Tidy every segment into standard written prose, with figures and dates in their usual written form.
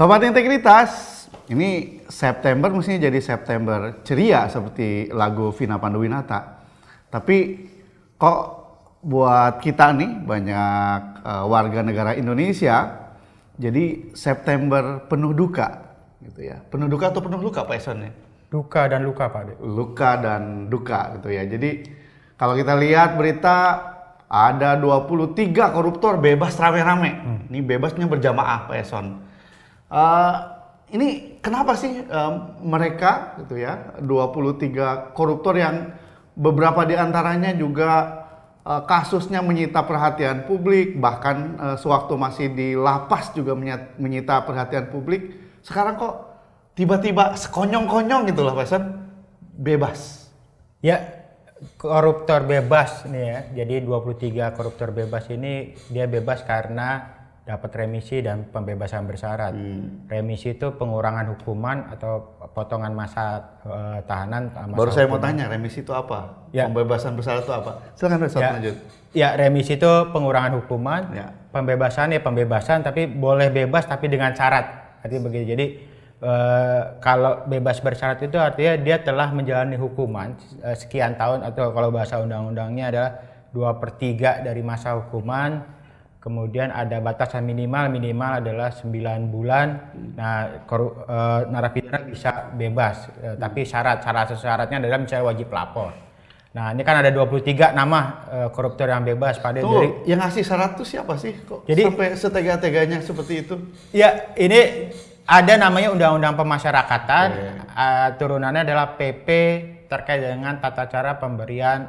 Sobat Integritas, ini September mestinya jadi September ceria seperti lagu Vina Panduwinata. Tapi kok buat kita nih banyak warga negara Indonesia, jadi September penuh duka gitu ya. Penuh duka atau penuh luka Pak Eson ya? Duka dan luka Pak Ade. Luka dan duka gitu ya. Jadi kalau kita lihat berita ada 23 koruptor bebas rame-rame. Ini bebasnya berjamaah Pak Eson. Ini kenapa sih mereka gitu ya 23 koruptor yang beberapa diantaranya juga kasusnya menyita perhatian publik, bahkan sewaktu masih di lapas juga menyita perhatian publik. Sekarang kok tiba-tiba sekonyong-konyong gitu loh Pak Eson, bebas. Ya, koruptor bebas nih ya. Jadi 23 koruptor bebas ini dia bebas karena dapat remisi dan pembebasan bersyarat. Remisi itu pengurangan hukuman atau potongan masa tahanan. Baru saya mau tanya, remisi itu apa? Ya. Pembebasan bersyarat itu apa? Silakan Pak lanjut. Ya, remisi itu pengurangan hukuman. Ya. Pembebasan ya pembebasan, tapi boleh bebas tapi dengan syarat. Artinya begini. Jadi kalau bebas bersyarat itu artinya dia telah menjalani hukuman sekian tahun, atau kalau bahasa undang-undangnya adalah 2/3 dari masa hukuman. Kemudian ada batasan minimal adalah 9 bulan. Nah, narapidana bisa bebas, tapi syaratnya adalah misalnya wajib lapor. Nah, ini kan ada 23 nama koruptor yang bebas pada dari yang ngasih syarat itu siapa sih? Kok jadi sampai setega-teganya seperti itu? Ya, ini ada namanya Undang-Undang Pemasyarakatan, turunannya adalah PP terkait dengan tata cara pemberian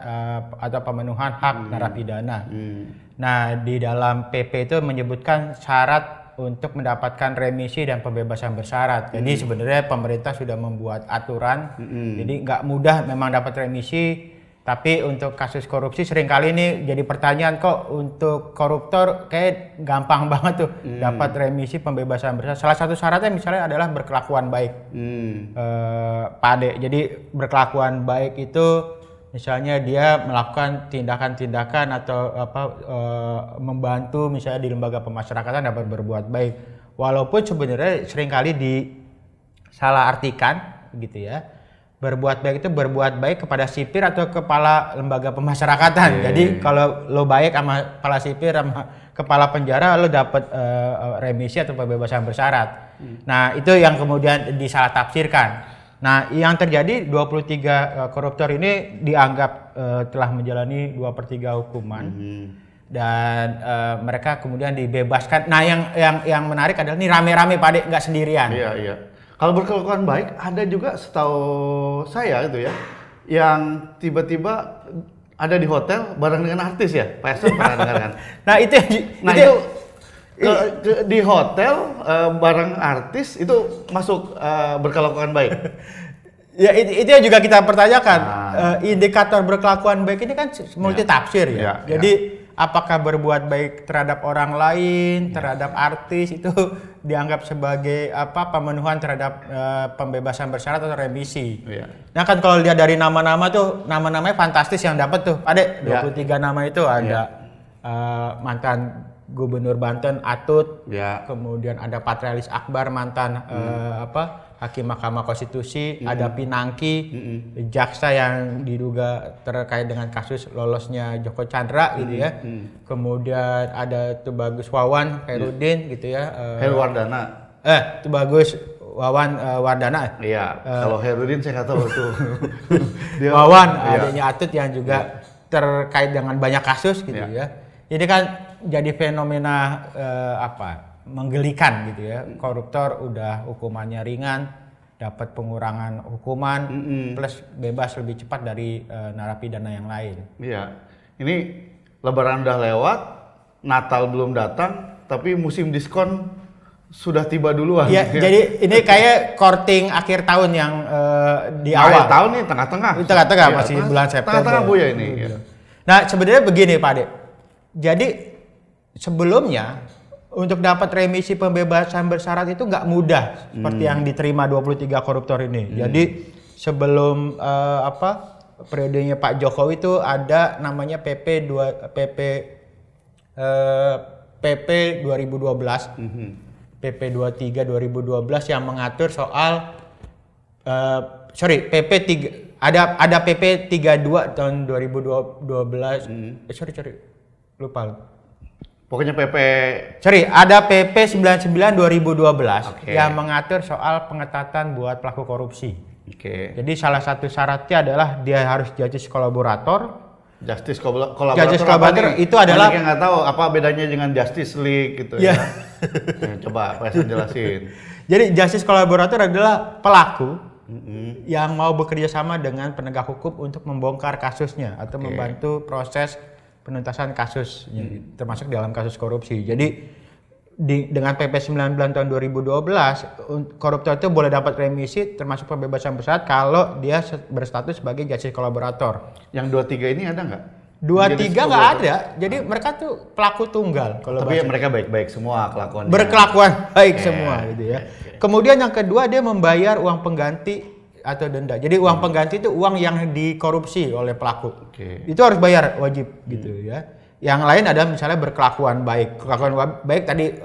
atau pemenuhan hak narapidana. Nah, di dalam PP itu menyebutkan syarat untuk mendapatkan remisi dan pembebasan bersyarat. Jadi sebenarnya pemerintah sudah membuat aturan, jadi nggak mudah memang dapat remisi. Tapi untuk kasus korupsi seringkali ini jadi pertanyaan, kok untuk koruptor kayak gampang banget tuh dapat remisi pembebasan bersyarat. Salah satu syaratnya misalnya adalah berkelakuan baik, Pak Ade. Jadi berkelakuan baik itu misalnya dia melakukan tindakan-tindakan atau membantu misalnya di lembaga pemasyarakatan dapat berbuat baik. Walaupun sebenarnya seringkali disalahartikan gitu ya. Berbuat baik itu berbuat baik kepada sipir atau kepala lembaga pemasyarakatan. Jadi kalau lo baik sama kepala sipir sama kepala penjara, lo dapat remisi atau pembebasan bersyarat. Nah, itu yang kemudian disalah tafsirkan. Nah, yang terjadi 23 koruptor ini dianggap telah menjalani 2/3 hukuman. Dan mereka kemudian dibebaskan. Nah, yang menarik adalah ini rame-rame Pak Ade, nggak sendirian. Iya. Kalau berkelakuan baik, ada juga setahu saya gitu ya, yang tiba-tiba ada di hotel bareng dengan artis ya, Pak Eson pernah dengar kan? Nah itu di hotel bareng artis itu masuk berkelakuan baik. Ya itu yang juga kita pertanyakan. Indikator berkelakuan baik ini kan multi tafsir ya. Jadi apakah berbuat baik terhadap orang lain, terhadap artis itu dianggap sebagai pemenuhan terhadap pembebasan bersyarat atau remisi. Nah kan kalau lihat dari nama-nama tuh, nama-namanya fantastis yang dapat tuh. Ada 23 nama itu ada mantan Gubernur Banten Atut, kemudian ada Patrialis Akbar mantan Hakim Mahkamah Konstitusi, ada Pinangki, jaksa yang diduga terkait dengan kasus lolosnya Joko Chandra gitu ya. Kemudian ada Tubagus Wawan Khairuddin gitu ya. Herwardana. Tubagus Wawan Wardana. Iya. Kalau Khairuddin saya nggak tahu tuh. Wawan adanya Atut yang juga terkait dengan banyak kasus gitu ya. Jadi kan jadi fenomena menggelikan gitu ya. Koruptor udah hukumannya ringan, dapat pengurangan hukuman, plus bebas lebih cepat dari narapidana yang lain. Iya. Ini Lebaran udah lewat, Natal belum datang, tapi musim diskon sudah tiba duluan. Ya, jadi ini kayak courting akhir tahun yang di awal. Akhir tahun nih, tengah-tengah. Tengah-tengah masih bulan September. Tengah-tengah Bu ya ini. Nah sebenarnya begini Pak Ade. Jadi sebelumnya untuk dapat remisi pembebasan bersyarat itu nggak mudah seperti yang diterima 23 koruptor ini. Jadi sebelum periodenya Pak Jokowi itu ada namanya PP 2012. PP 23 2012 yang mengatur soal PP 3 ada PP 32 tahun 2012. Lupa. Pokoknya PP ada PP 99 2012 yang mengatur soal pengetatan buat pelaku korupsi. Jadi salah satu syaratnya adalah dia harus justice kolaborator. Justice kolaborator itu adalah yang nggak tahu apa bedanya dengan Justice League gitu ya. Coba Pak Eson jelasin. Jadi justice kolaborator adalah pelaku yang mau bekerja sama dengan penegak hukum untuk membongkar kasusnya atau membantu proses penuntasan kasusnya, termasuk dalam kasus korupsi. Jadi dengan PP 19 tahun 2012, koruptor itu boleh dapat remisi termasuk pembebasan bersyarat kalau dia berstatus sebagai justice kolaborator. Yang 23 ini ada nggak? 23 nggak ada, jadi mereka tuh pelaku tunggal. Tapi mereka baik-baik semua kelakuannya. Berkelakuan baik semua gitu ya. Kemudian yang kedua dia membayar uang pengganti atau denda. Jadi uang pengganti itu uang yang dikorupsi oleh pelaku. Itu harus bayar, wajib gitu ya. Yang lain ada misalnya berkelakuan baik. Kelakuan baik tadi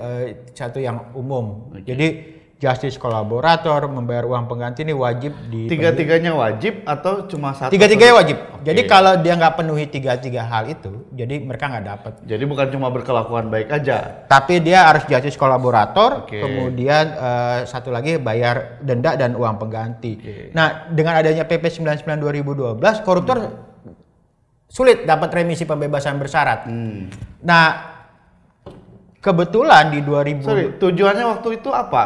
satu yang umum. Jadi justice kolaborator membayar uang pengganti ini wajib di tiga-tiganya wajib atau cuma satu? Tiga-tiganya wajib. Jadi kalau dia nggak penuhi tiga hal itu, jadi mereka nggak dapat. Jadi bukan cuma berkelakuan baik aja, tapi dia harus justice kolaborator. Kemudian satu lagi bayar denda dan uang pengganti. Nah, dengan adanya PP 99 2012, koruptor sulit dapat remisi pembebasan bersyarat. Nah, kebetulan di 2000 tujuannya waktu itu apa?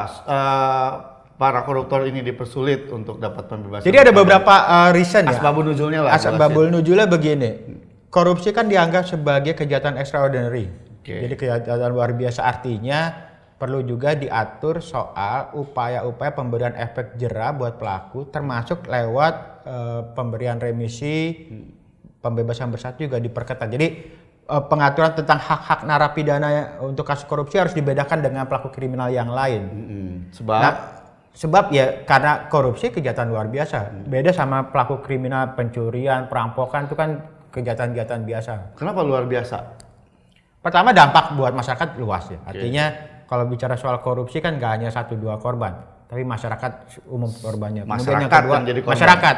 Para koruptor ini dipersulit untuk dapat pembebasan. Jadi ada beberapa reason ya. Asbabun nuzulnya lah. Asbabun nuzulnya begini. Korupsi kan dianggap sebagai kejahatan extraordinary. Jadi kejahatan luar biasa, artinya perlu juga diatur soal upaya-upaya pemberian efek jera buat pelaku, termasuk lewat pemberian remisi, pembebasan bersyarat juga diperketat. Jadi pengaturan tentang hak-hak narapidana untuk kasus korupsi harus dibedakan dengan pelaku kriminal yang lain. Sebab ya karena korupsi kejahatan luar biasa. Beda sama pelaku kriminal pencurian, perampokan itu kan kejahatan-kejahatan biasa. Kenapa luar biasa? Pertama dampak buat masyarakat luas ya. Artinya kalau bicara soal korupsi kan nggak hanya 1-2 korban, tapi masyarakat umum korbannya. Kemudian yang kedua, jadi masyarakat.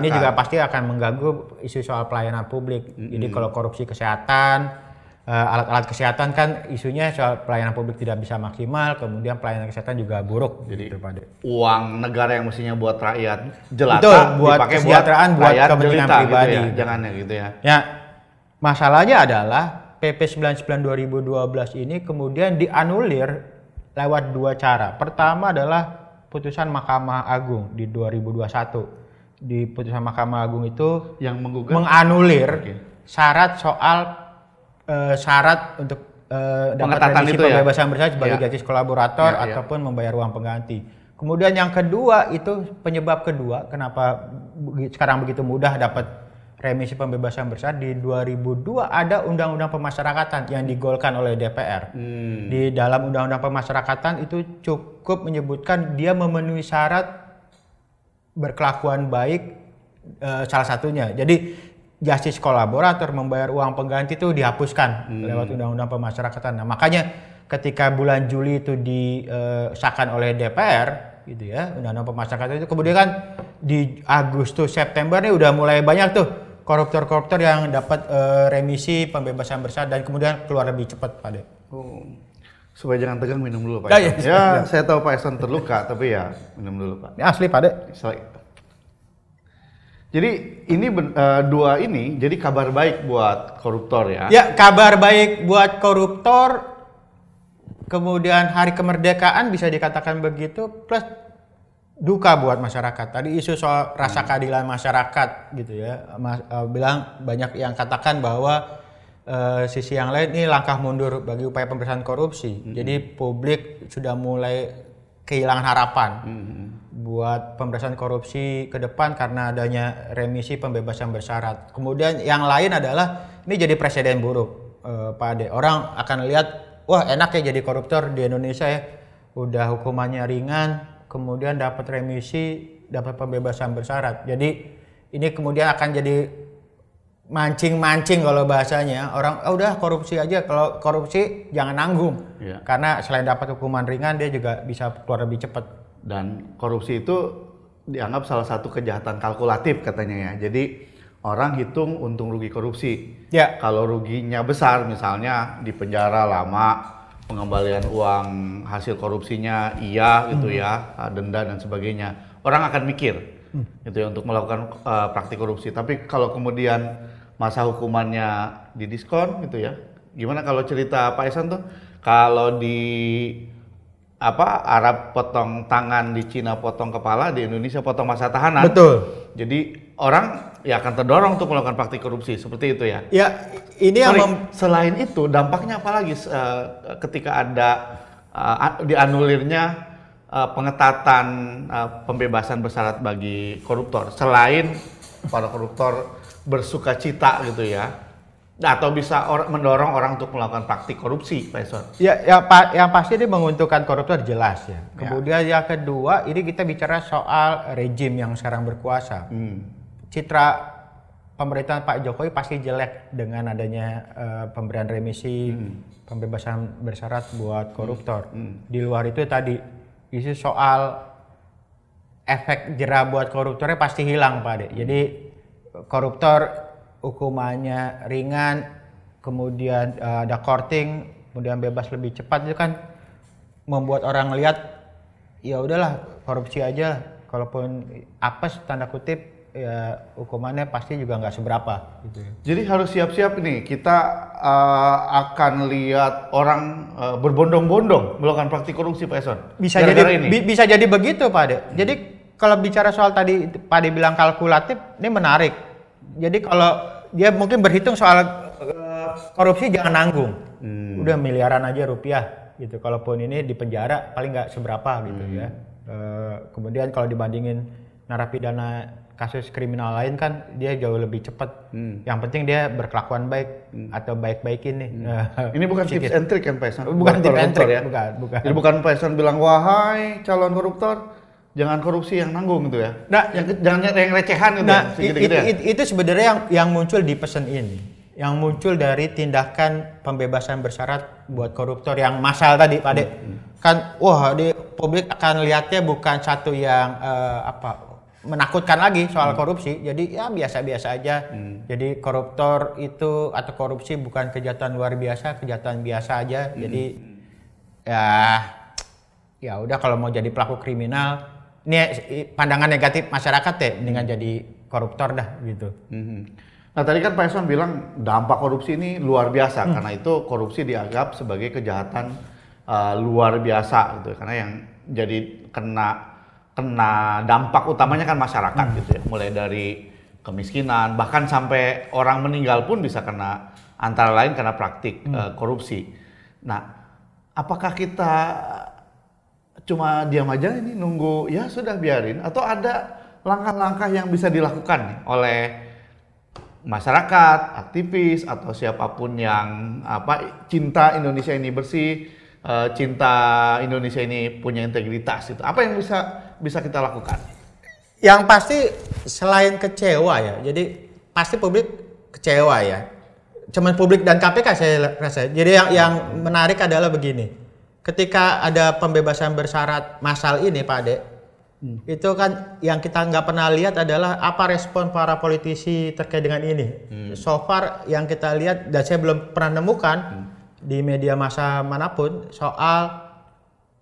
Ini juga pasti akan mengganggu isu soal pelayanan publik. Jadi kalau korupsi kesehatan, alat-alat kesehatan kan isunya soal pelayanan publik tidak bisa maksimal, kemudian pelayanan kesehatan juga buruk. Jadi uang negara yang mestinya buat rakyat jelata itu buat kesejahteraan, buat kepentingan pribadi. Gitu ya. Jangan ya gitu ya. Ya, masalahnya adalah PP 99 2012 ini kemudian dianulir lewat 2 cara. Pertama adalah putusan Mahkamah Agung di 2021. Di putusan Mahkamah Agung itu yang menganulir syarat soal syarat untuk dapat remisi pembebasan bersyarat sebagai justice kolaborator ataupun membayar uang pengganti. Kemudian yang kedua itu penyebab kedua kenapa sekarang begitu mudah dapat remisi pembebasan bersyarat. Di 2002 ada undang-undang pemasyarakatan yang digolkan oleh DPR. Di dalam undang-undang pemasyarakatan itu cukup menyebutkan dia memenuhi syarat berkelakuan baik, salah satunya. Jadi justice kolaborator membayar uang pengganti itu dihapuskan lewat undang-undang pemasyarakatan. Nah, makanya ketika bulan Juli itu disahkan oleh DPR gitu ya, undang-undang pemasyarakatan itu kemudian kan di Agustus September nih udah mulai banyak tuh koruptor-koruptor yang dapat remisi pembebasan bersyarat dan kemudian keluar lebih cepat, Pak De. Supaya jangan tegang, minum dulu Pak Eson. Ya, saya tahu Pak Eson terluka, tapi ya minum dulu Pak. Ini asli Pak De. Jadi ini dua ini jadi kabar baik buat koruptor ya? Ya, kabar baik buat koruptor. Kemudian hari kemerdekaan bisa dikatakan begitu, plus duka buat masyarakat. Tadi isu soal rasa keadilan masyarakat gitu ya. Bilang banyak yang katakan bahwa sisi yang lain ini langkah mundur bagi upaya pemberantasan korupsi. Jadi publik sudah mulai kehilangan harapan buat pemberantasan korupsi ke depan karena adanya remisi pembebasan bersyarat. Kemudian yang lain adalah ini jadi presiden buruk, Pak Ade. Orang akan lihat, wah enak ya jadi koruptor di Indonesia ya. Udah hukumannya ringan, kemudian dapat remisi, dapat pembebasan bersyarat. Jadi ini kemudian akan jadi mancing-mancing kalau bahasanya. Orang udah korupsi aja, kalau korupsi jangan nanggung. Ya. Karena selain dapat hukuman ringan dia juga bisa keluar lebih cepat. Dan korupsi itu dianggap salah satu kejahatan kalkulatif katanya ya. Jadi orang hitung untung rugi korupsi. Ya. Kalau ruginya besar misalnya di penjara lama, pengembalian uang hasil korupsinya iya gitu ya, denda dan sebagainya. Orang akan mikir gitu ya untuk melakukan praktik korupsi. Tapi kalau kemudian masa hukumannya didiskon gitu ya. Gimana kalau cerita Pak Ihsan tuh kalau di Arab potong tangan, di Cina potong kepala, di Indonesia potong masa tahanan. Betul. Jadi orang ya akan terdorong untuk melakukan praktik korupsi seperti itu ya. Ya, ini selain itu dampaknya apa lagi ketika ada dianulirnya pengetatan pembebasan bersyarat bagi koruptor, selain para koruptor bersukacita gitu ya, atau bisa mendorong orang untuk melakukan praktik korupsi, Pak Ihsan? Ya, yang pasti ini menguntungkan koruptor jelas ya. Kemudian yang kedua, ini kita bicara soal rejim yang sekarang berkuasa. Citra pemerintahan Pak Jokowi pasti jelek dengan adanya pemberian remisi, pembebasan bersyarat buat koruptor. Di luar itu tadi isu soal efek jera buat koruptornya pasti hilang, Pak Ade. Jadi koruptor hukumannya ringan, kemudian ada courting, kemudian bebas lebih cepat, itu kan membuat orang lihat ya udahlah korupsi aja, kalaupun apes tanda kutip ya hukumannya pasti juga nggak seberapa gitu. Jadi harus siap-siap nih, kita akan lihat orang berbondong-bondong melakukan praktik korupsi, Pak Ihsan. Bisa jadi begitu, Pak Ade. Jadi kalau bicara soal tadi Pak Ade bilang kalkulatif, ini menarik. Jadi kalau dia mungkin berhitung soal korupsi jangan nanggung, udah miliaran aja rupiah gitu. Kalaupun ini di penjara paling nggak seberapa gitu ya. Kemudian kalau dibandingin narapidana kasus kriminal lain kan dia jauh lebih cepat. Yang penting dia berkelakuan baik atau baik-baikin nih. Ini bukan tips and trick kan Pak Ihsan? Bukan tips and trick ya. Bukan. Jadi bukan Pak Ihsan bilang wahai calon koruptor jangan korupsi yang nanggung gitu ya. Nah, jangan yang recehan gitu. Nah, itu sebenarnya yang muncul di pesan ini. Yang muncul dari tindakan pembebasan bersyarat buat koruptor yang massal tadi, Pak Ade. Kan di publik akan lihatnya bukan satu yang menakutkan lagi soal korupsi, jadi ya biasa-biasa aja. Jadi koruptor itu atau korupsi bukan kejahatan luar biasa, kejahatan biasa aja. Jadi ya udah kalau mau jadi pelaku kriminal, ini pandangan negatif masyarakat deh, mendingan jadi koruptor dah gitu. Nah tadi kan Pak Ihsan bilang dampak korupsi ini luar biasa, karena itu korupsi dianggap sebagai kejahatan luar biasa gitu, karena yang jadi kena dampak utamanya kan masyarakat gitu ya, mulai dari kemiskinan bahkan sampai orang meninggal pun bisa kena, antara lain karena praktik korupsi. Nah, apakah kita cuma diam aja ini nunggu ya sudah biarin, atau ada langkah-langkah yang bisa dilakukan nih oleh masyarakat, aktivis atau siapapun yang cinta Indonesia ini bersih, cinta Indonesia ini punya integritas itu. Apa yang bisa kita lakukan? Yang pasti selain kecewa ya, jadi pasti publik kecewa ya. Cuman publik dan KPK saya rasa. Jadi yang menarik adalah begini, ketika ada pembebasan bersyarat massal ini, Pak Ade, itu kan yang kita nggak pernah lihat adalah apa respon para politisi terkait dengan ini. So far yang kita lihat dan saya belum pernah nemukan di media massa manapun soal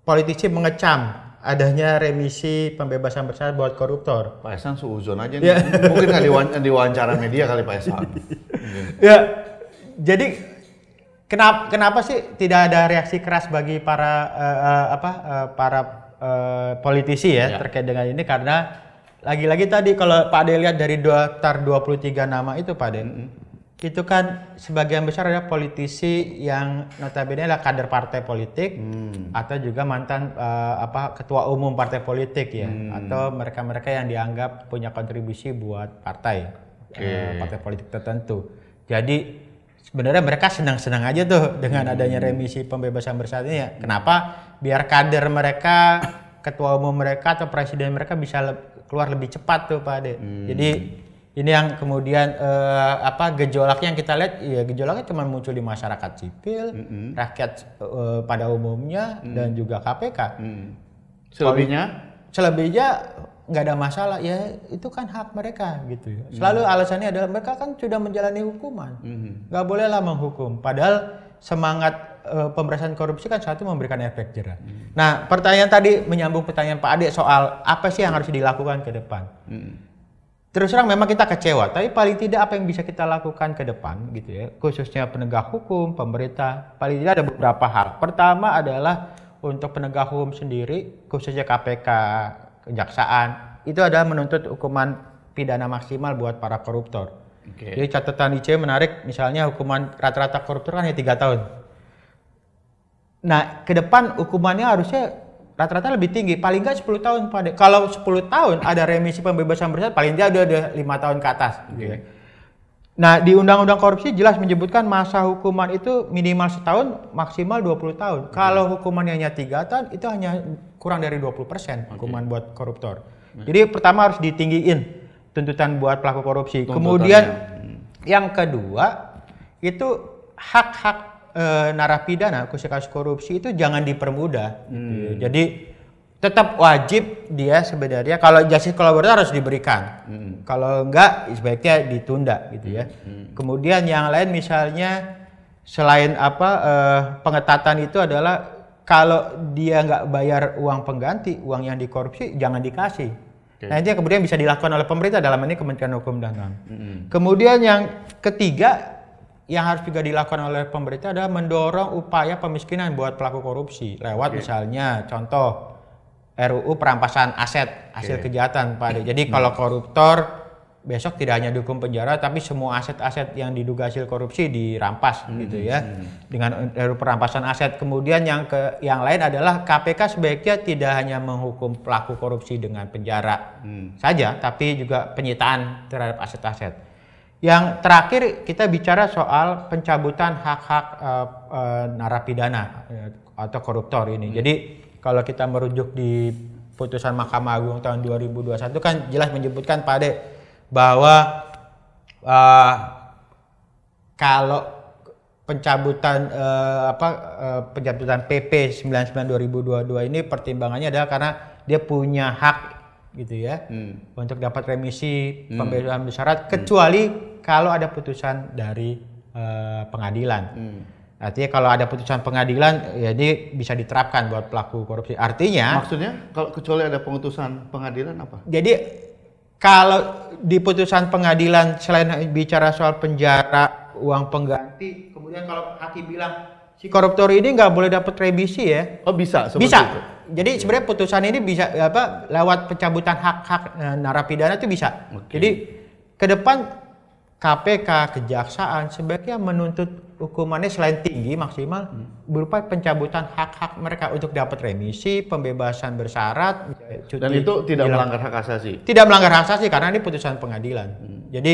politisi mengecam adanya remisi pembebasan bersyarat buat koruptor. Pak Ihsan suuzon aja nih. Mungkin nggak diwawancara media kali Pak Ihsan. Ya, jadi kenapa sih tidak ada reaksi keras bagi para politisi ya terkait dengan ini? Karena lagi-lagi tadi kalau Pak Ade lihat dari daftar 23 nama itu, Pak Ade, itu kan sebagian besar adalah politisi yang notabene adalah kader partai politik atau juga mantan ketua umum partai politik ya, atau mereka-mereka yang dianggap punya kontribusi buat partai partai politik tertentu. Jadi sebenarnya mereka senang-senang aja tuh dengan adanya remisi pembebasan bersyarat ini ya. Kenapa? Biar kader mereka, ketua umum mereka atau presiden mereka bisa keluar lebih cepat tuh, Pak Ade. Jadi Ini yang kemudian gejolaknya yang kita lihat, ya gejolaknya cuma muncul di masyarakat sipil, rakyat pada umumnya dan juga KPK. Selebihnya nggak ada masalah, ya itu kan hak mereka gitu ya. Selalu alasannya adalah mereka kan sudah menjalani hukuman, nggak bolehlah menghukum. Padahal semangat pemberantasan korupsi kan satu memberikan efek jerah. Nah, pertanyaan tadi menyambung pertanyaan Pak Ade soal apa sih yang harus dilakukan ke depan. Terus terang memang kita kecewa, tapi paling tidak apa yang bisa kita lakukan ke depan gitu ya, khususnya penegak hukum, pemerintah, paling tidak ada beberapa hal. Pertama adalah untuk penegak hukum sendiri, khususnya KPK, kejaksaan, itu adalah menuntut hukuman pidana maksimal buat para koruptor. Jadi catatan ICW menarik, misalnya hukuman rata-rata koruptor kan hanya 3 tahun. Nah, ke depan hukumannya harusnya rata-rata lebih tinggi, paling nggak 10 tahun Pak. Kalau 10 tahun ada remisi pembebasan bersyarat, paling tidak ada 5 tahun ke atas. Nah, di Undang-Undang Korupsi jelas menyebutkan masa hukuman itu minimal setahun, maksimal 20 tahun. Kalau hukumannya hanya 3 tahun, itu hanya kurang dari 20% hukuman buat koruptor. Jadi pertama harus ditinggiin tuntutan buat pelaku korupsi. Kemudian yang kedua, itu hak-hak narapidana khususnya kasus korupsi itu jangan dipermudah. Jadi tetap wajib dia sebenarnya kalau justice collaborator harus diberikan. Kalau enggak sebaiknya ditunda gitu ya. Kemudian yang lain misalnya selain pengetatan itu adalah kalau dia nggak bayar uang pengganti, uang yang dikorupsi jangan dikasih. Nah, itu yang kemudian bisa dilakukan oleh pemerintah, dalam ini Kementerian Hukum dan HAM. Kemudian yang ketiga yang harus juga dilakukan oleh pemerintah adalah mendorong upaya pemiskinan buat pelaku korupsi lewat misalnya contoh RUU perampasan aset hasil kejahatan Pak Ade. Jadi kalau koruptor besok tidak hanya dihukum penjara tapi semua aset-aset yang diduga hasil korupsi dirampas gitu ya dengan RUU perampasan aset. Kemudian yang lain adalah KPK sebaiknya tidak hanya menghukum pelaku korupsi dengan penjara saja tapi juga penyitaan terhadap aset-aset. Yang terakhir kita bicara soal pencabutan hak-hak narapidana atau koruptor ini. Jadi kalau kita merujuk di putusan Mahkamah Agung tahun 2021 kan jelas menyebutkan Pak Ade bahwa kalau pencabutan pencabutan PP 99/2022 ini pertimbangannya adalah karena dia punya hak gitu ya untuk dapat remisi pembebasan bersyarat kecuali kalau ada putusan dari pengadilan. Artinya kalau ada putusan pengadilan ya ini bisa diterapkan buat pelaku korupsi. Artinya maksudnya kalau kecuali ada putusan pengadilan apa? Jadi kalau di putusan pengadilan selain bicara soal penjara, uang pengganti, kemudian kalau hakim bilang si koruptor ini nggak boleh dapat remisi ya? Oh bisa? Bisa. Itu. Jadi sebenarnya putusan ini bisa lewat pencabutan hak-hak narapidana itu bisa. Jadi ke depan KPK, kejaksaan sebaiknya menuntut hukumannya selain tinggi maksimal berupa pencabutan hak-hak mereka untuk dapat remisi, pembebasan bersyarat, cuti. Dan itu tidak melanggar hak asasi? Tidak melanggar hak asasi karena ini putusan pengadilan. Jadi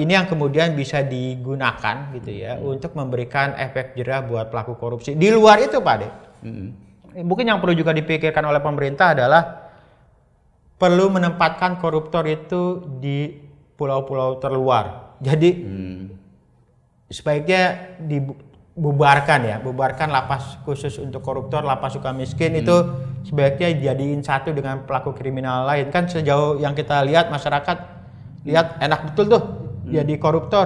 ini yang kemudian bisa digunakan gitu ya untuk memberikan efek jerah buat pelaku korupsi. Di luar itu Pak Ade, mungkin yang perlu juga dipikirkan oleh pemerintah adalah perlu menempatkan koruptor itu di pulau-pulau terluar. Jadi sebaiknya bubarkan lapas khusus untuk koruptor, lapas sukamiskin itu sebaiknya dijadiin satu dengan pelaku kriminal lain. Kan sejauh yang kita lihat masyarakat lihat enak betul tuh jadi koruptor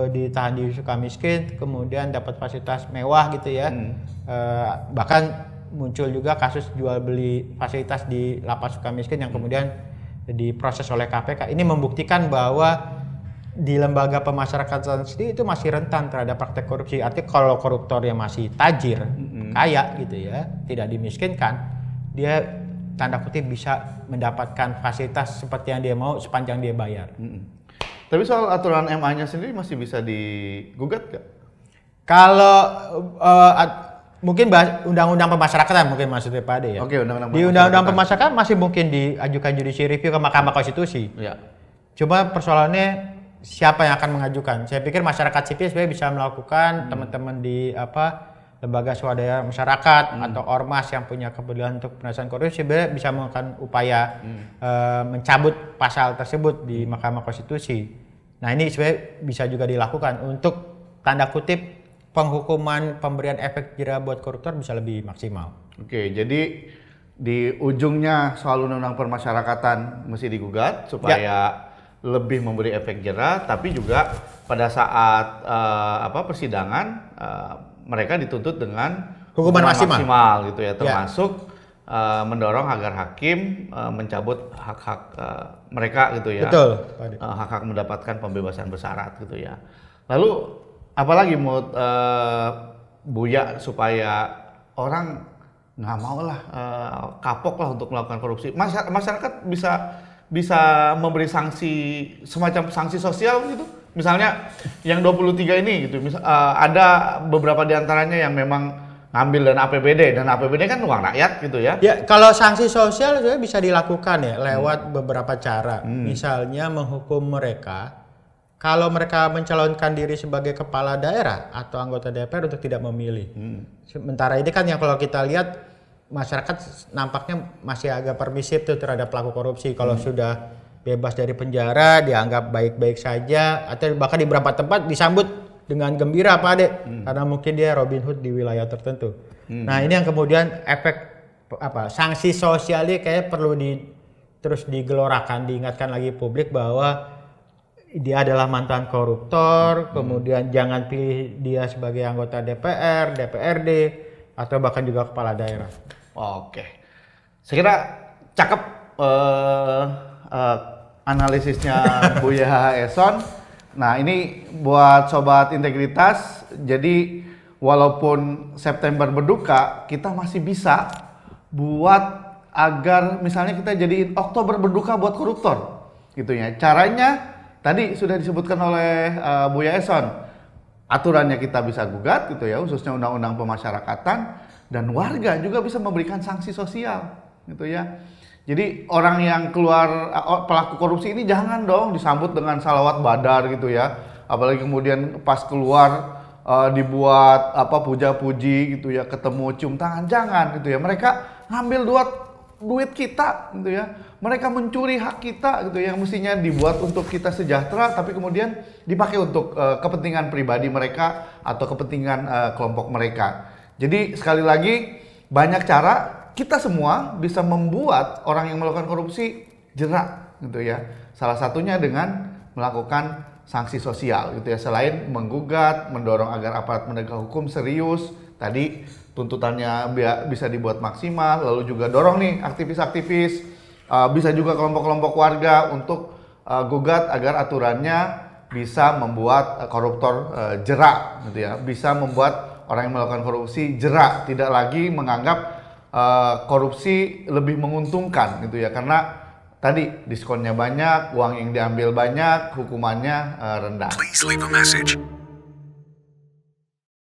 ditahan di sukamiskin, kemudian dapat fasilitas mewah gitu ya. Bahkan muncul juga kasus jual beli fasilitas di lapas sukamiskin yang kemudian diproses oleh KPK. Ini membuktikan bahwa di lembaga pemasyarakatan sendiri itu masih rentan terhadap praktek korupsi. Artinya kalau koruptornya masih tajir, kaya gitu ya, tidak dimiskinkan, dia tanda kutip bisa mendapatkan fasilitas seperti yang dia mau sepanjang dia bayar. Tapi soal aturan MA-nya sendiri masih bisa digugat nggak? Kalau mungkin undang-undang pemasyarakatan mungkin maksudnya Pak Ade ya. Oke, di undang-undang pemasyarakatan masih mungkin diajukan judicial review ke Mahkamah Konstitusi. Ya. Cuma persoalannya siapa yang akan mengajukan? Saya pikir masyarakat sipil sebenarnya bisa melakukan, teman-teman di lembaga swadaya masyarakat atau ormas yang punya kepedulian untuk pemberantasan korupsi sebenarnya bisa melakukan upaya mencabut pasal tersebut di Mahkamah Konstitusi. Nah ini sebenarnya bisa juga dilakukan untuk tanda kutip penghukuman pemberian efek jera buat koruptor bisa lebih maksimal. Oke, jadi di ujungnya soal undang-undang permasyarakatan mesti digugat supaya lebih memberi efek jera, tapi juga pada saat persidangan mereka dituntut dengan hukuman maksimal gitu ya, termasuk mendorong agar hakim mencabut hak-hak mereka gitu ya. Betul. Hak-hak mendapatkan pembebasan bersyarat gitu ya. Lalu apalagi mood Buya supaya orang nggak mau lah kapok lah untuk melakukan korupsi. Masyarakat bisa memberi sanksi semacam sanksi sosial gitu. Misalnya yang 23 ini gitu, ada beberapa diantaranya yang memang ngambil dana APBD kan uang rakyat gitu ya. Ya kalau sanksi sosial juga bisa dilakukan ya lewat beberapa cara. Misalnya menghukum mereka kalau mereka mencalonkan diri sebagai kepala daerah atau anggota DPR untuk tidak memilih. Sementara ini kan yang kalau kita lihat masyarakat nampaknya masih agak permisif tuh terhadap pelaku korupsi. Kalau sudah bebas dari penjara dianggap baik-baik saja atau bahkan di beberapa tempat disambut dengan gembira Pak Ade karena mungkin dia Robin Hood di wilayah tertentu. Nah ini yang kemudian efek sanksi sosialnya kayak perlu terus digelorakan, diingatkan lagi publik bahwa dia adalah mantan koruptor, kemudian jangan pilih dia sebagai anggota DPR, DPRD atau bahkan juga kepala daerah. Oke, saya kira cakep analisisnya Buya Eson. Nah ini buat Sobat Integritas, jadi walaupun September berduka, kita masih bisa buat agar misalnya kita jadiin Oktober berduka buat koruptor gitu ya. Caranya tadi sudah disebutkan oleh Buya Eson, aturannya kita bisa gugat gitu ya, khususnya undang-undang pemasyarakatan, dan warga juga bisa memberikan sanksi sosial gitu ya. Jadi orang yang keluar pelaku korupsi ini jangan dong disambut dengan salawat badar gitu ya. Apalagi kemudian pas keluar dibuat puja-puji gitu ya, ketemu cium tangan, jangan gitu ya. Mereka ngambil duit kita gitu ya. Mereka mencuri hak kita gitu ya, yang mestinya dibuat untuk kita sejahtera tapi kemudian dipakai untuk kepentingan pribadi mereka atau kepentingan kelompok mereka. Jadi sekali lagi banyak cara kita semua bisa membuat orang yang melakukan korupsi jerak gitu ya. Salah satunya dengan melakukan sanksi sosial gitu ya. Selain menggugat, mendorong agar aparat penegak hukum serius, tadi tuntutannya bisa dibuat maksimal, lalu juga dorong nih aktivis-aktivis, bisa juga kelompok-kelompok warga untuk gugat agar aturannya bisa membuat koruptor jerak gitu ya. Bisa membuat orang yang melakukan korupsi jerak, tidak lagi menganggap korupsi lebih menguntungkan gitu ya, karena tadi diskonnya banyak, uang yang diambil banyak, hukumannya rendah. Please leave a message.